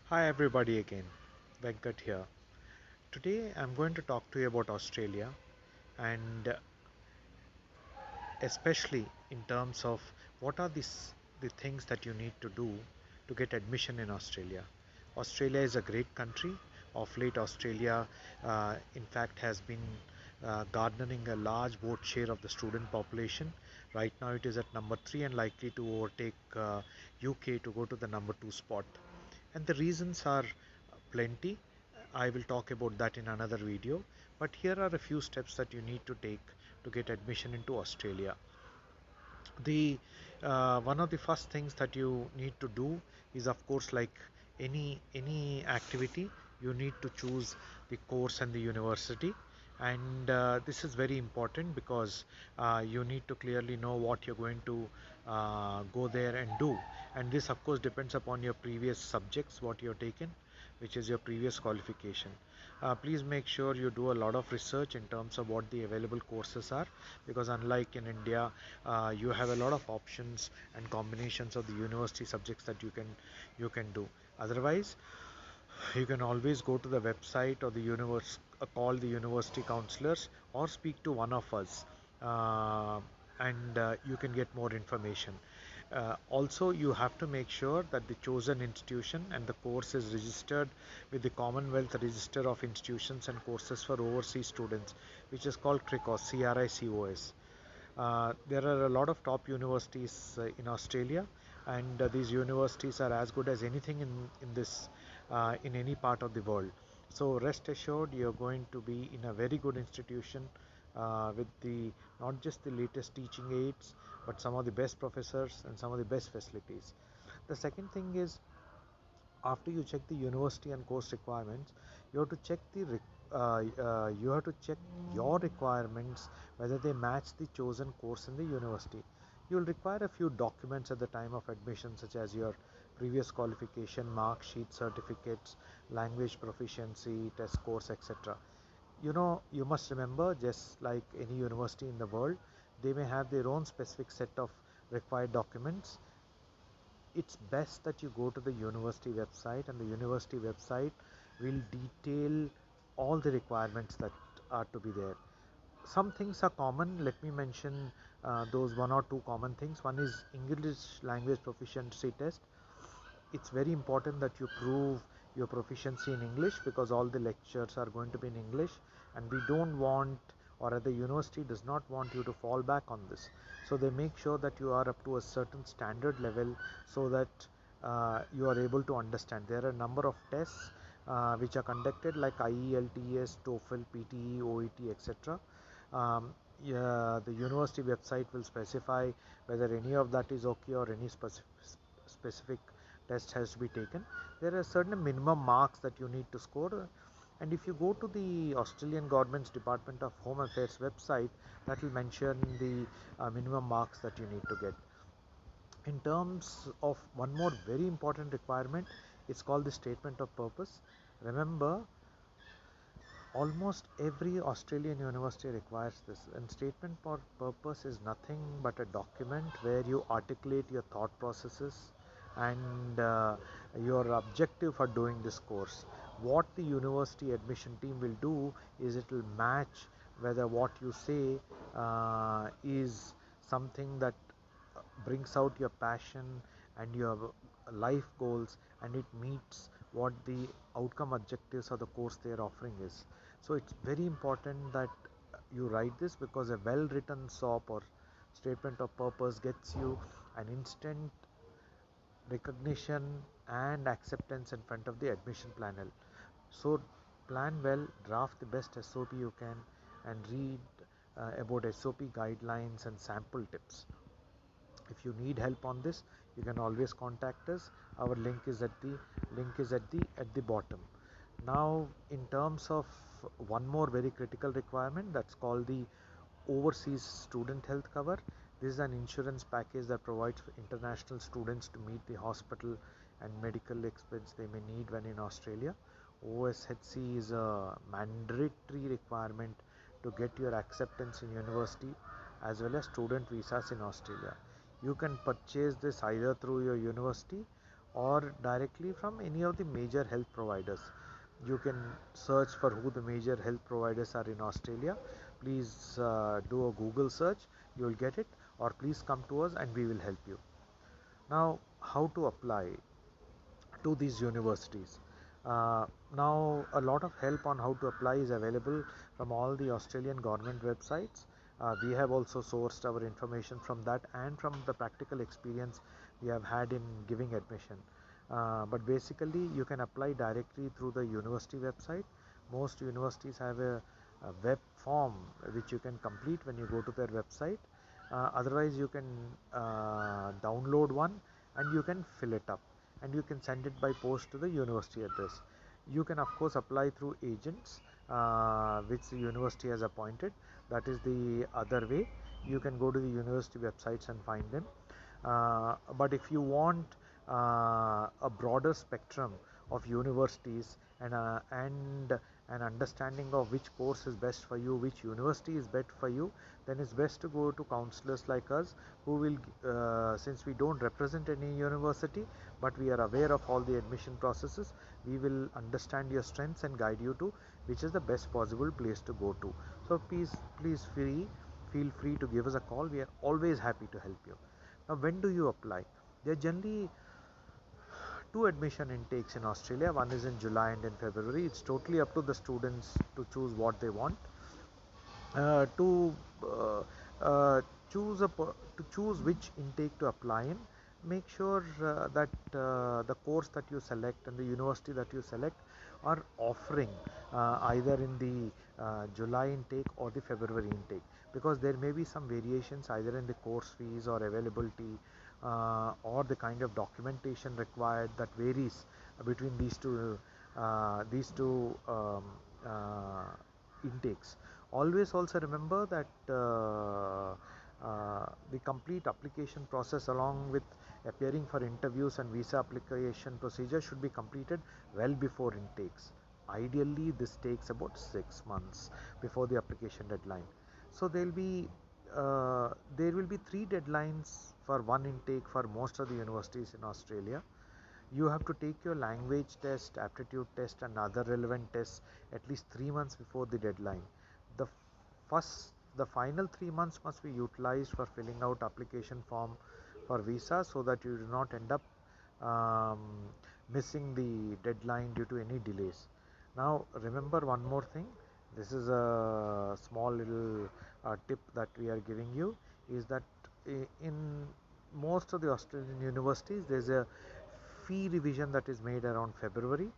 Hi everybody again, Venkat here. Today I'm going to talk to you about Australia and especially in terms of what are the things that you need to do to get admission in Australia. Australia is a great country. Of late, Australia, in fact, has been garnering a large vote share of the student population. Right now, it is at number three and likely to overtake UK to go to the number two spot. And the reasons are plenty. I will talk about that in another video. But here are a few steps that you need to take to get admission into Australia. The One of the first things that you need to do is, of course, like any activity, you need to choose the course and the university. And this is very important because you need to clearly know what you're going to go there and do. And this, of course, depends upon your previous subjects, what you've taken, which is your previous qualification. Please make sure you do a lot of research in terms of what the available courses are, because unlike in India, you have a lot of options and combinations of the university subjects that you can do. Otherwise, you can always go to the website or the call the university counselors or speak to one of us, uh, and you can get more information. Also, you have to make sure that the chosen institution and the course is registered with the Commonwealth Register of Institutions and Courses for Overseas Students, which is called CRICOS, CRICOS. There are a lot of top universities in Australia, and these universities are as good as anything in any part of the world. So rest assured, you're going to be in a very good institution with the not just the latest teaching aids, but some of the best professors and some of the best facilities. The second thing is, after you check the university and course requirements, you have to check you have to check your requirements, whether they match the chosen course in the university. You will require a few documents at the time of admission, such as your previous qualification, mark sheet, certificates, language proficiency, test scores, etc. You must remember, just like any university in the world, they may have their own specific set of required documents. It's best that you go to the university website, and the university website will detail all the requirements that are to be there. Some things are common. Let me mention those one or two common things. One is English language proficiency test. It's very important that you prove your proficiency in English, because all the lectures are going to be in English, and we don't want, or the university does not want you to fall back on this. So they make sure that you are up to a certain standard level, so that you are able to understand. There are a number of tests which are conducted, like IELTS, TOEFL, PTE, OET, etc. Yeah, the university website will specify whether any of that is okay or any specific test has to be taken. There are certain minimum marks that you need to score, and if you go to the Australian government's Department of Home Affairs website, that will mention the minimum marks that you need to get. In terms of one more very important requirement, it's called the statement of purpose. Remember, almost every Australian university requires this, and statement for purpose is nothing but a document where you articulate your thought processes and your objective for doing this course. What the university admission team will do is, it will match whether what you say is something that brings out your passion and your life goals, and it meets what the outcome objectives of the course they are offering is. So it's very important that you write this, because a well written SOP or statement of purpose gets you an instant recognition and acceptance in front of the admission panel. So plan well, draft the best SOP you can, and read about SOP guidelines and sample tips. If you need help on this, you can always contact us. Our link is at the bottom. Now, in terms of one more very critical requirement, that's called the overseas student health cover. This is an insurance package that provides for international students to meet the hospital and medical expense they may need when in Australia. OSHC is a mandatory requirement to get your acceptance in university as well as student visas in Australia. You can purchase this either through your university or directly from any of the major health providers. You can search for who the major health providers are in Australia. Please do a Google search, you will get it, or please come to us and we will help you. Now, how to apply to these universities? Now, a lot of help on how to apply is available from all the Australian government websites. We have also sourced our information from that and from the practical experience we have had in giving admission. But basically, you can apply directly through the university website. Most universities have a web form which you can complete when you go to their website. Otherwise, you can download one and you can fill it up and you can send it by post to the university address. You can of course apply through agents which the university has appointed. That is the other way. You can go to the university websites and find them. But if you want a broader spectrum of universities and an understanding of which course is best for you, which university is best for you, then it's best to go to counselors like us who will, since we don't represent any university, but we are aware of all the admission processes, we will understand your strengths and guide you to which is the best possible place to go to. So please feel free to give us a call. We are always happy to help you. Now, when do you apply? There are generally two admission intakes in Australia. One is in July and in February. It's totally up to the students to choose what they want. To choose to choose which intake to apply in, make sure that the course that you select and the university that you select are offering either in the July intake or the February intake, because there may be some variations either in the course fees or availability or the kind of documentation required that varies between these two intakes. Always also remember that the complete application process along with appearing for interviews and visa application procedure should be completed well before intakes. Ideally, this takes about 6 months before the application deadline. So there will be 3 deadlines for one intake for most of the universities in Australia. You have to take your language test, aptitude test and other relevant tests at least 3 months before the deadline. The the final 3 months must be utilized for filling out application form for visa, so that you do not end up um, missing the deadline due to any delays. Now remember one more thing, this is a small little tip that we are giving you, is that in most of the Australian universities there is a fee revision that is made around February.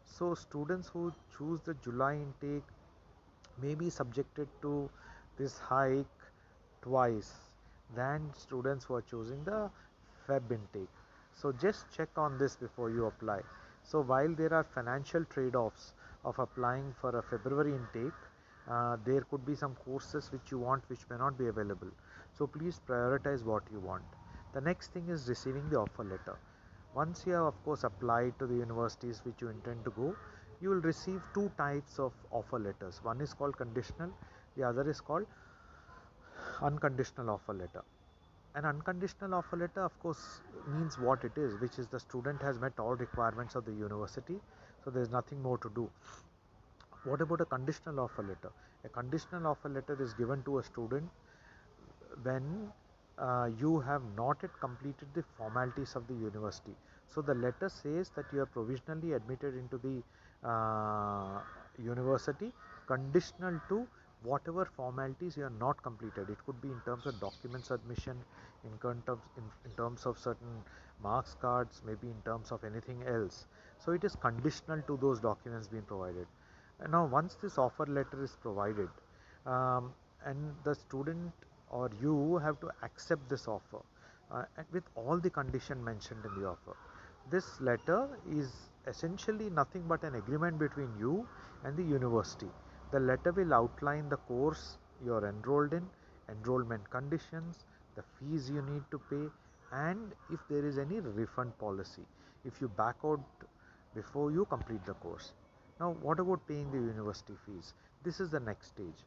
So students who choose the July intake may be subjected to this hike twice than students who are choosing the Feb intake. So just check on this before you apply. So while there are financial trade-offs of applying for a February intake, there could be some courses which you want which may not be available. So please prioritize what you want. The next thing is receiving the offer letter. Once you have of course applied to the universities which you intend to go, you will receive two types of offer letters. One is called conditional, the other is called unconditional offer letter. An unconditional offer letter of course means what it is, which is the student has met all requirements of the university, so there is nothing more to do. What about a conditional offer letter? A conditional offer letter is given to a student when you have not yet completed the formalities of the university. So the letter says that you are provisionally admitted into the university, conditional to whatever formalities you have not completed. It could be in terms of document submission, in terms of certain marks cards, maybe in terms of anything else. So it is conditional to those documents being provided. And now once this offer letter is provided, and the student or you have to accept this offer and with all the condition mentioned in the offer. This letter is essentially nothing but an agreement between you and the university. The letter will outline the course you are enrolled in, enrollment conditions, the fees you need to pay, and if there is any refund policy if you back out before you complete the course. Now what about paying the university fees? This is the next stage.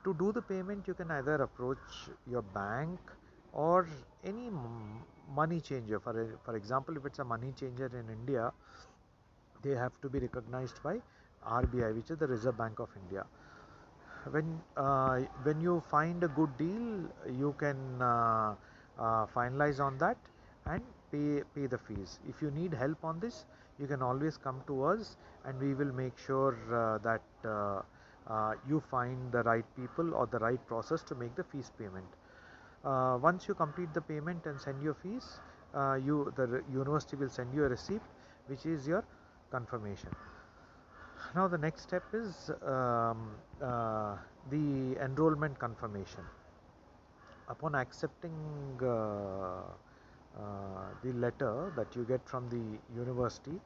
To do the payment, you can either approach your bank or any money changer. For example, if it's a money changer in India, they have to be recognized by RBI, which is the Reserve Bank of India. When you find a good deal, you can finalize on that and pay the fees. If you need help on this, you can always come to us, and we will make sure that you find the right people or the right process to make the fees payment. Once you complete the payment and send your fees, the university will send you a receipt, which is your confirmation. Now the next step is the enrollment confirmation. Upon accepting the letter that you get from the university,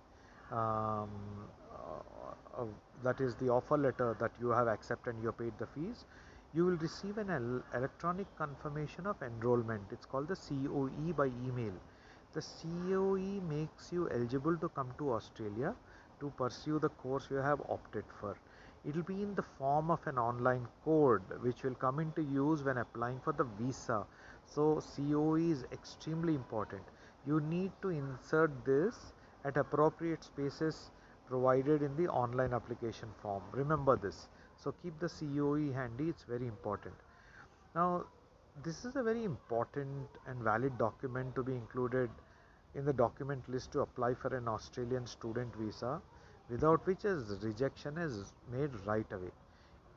um, that is the offer letter that you have accepted and you have paid the fees, you will receive an electronic confirmation of enrollment. It's called the COE by email. The COE makes you eligible to come to Australia to pursue the course you have opted for. It will be in the form of an online code which will come into use when applying for the visa. So COE is extremely important. You need to insert this at appropriate spaces provided in the online application form. Remember this. So keep the COE handy, it's very important. Now, this is a very important and valid document to be included in the document list to apply for an Australian student visa, without which a rejection is made right away.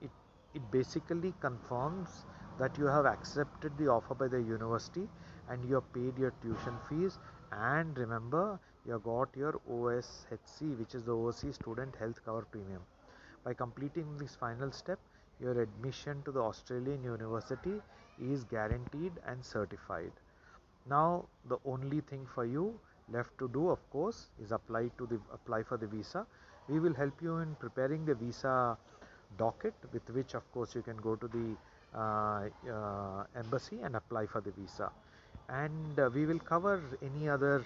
It, it basically confirms that you have accepted the offer by the university and you have paid your tuition fees, and remember, you have got your OSHC, which is the Overseas Student Health Cover Premium. By completing this final step, your admission to the Australian university is guaranteed and certified. Now the only thing for you left to do, of course, is apply for the visa. We will help you in preparing the visa docket, with which of course you can go to the embassy and apply for the visa. And we will cover any other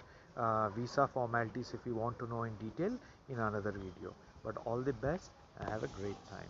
visa formalities if you want to know in detail in another video. But all the best and have a great time.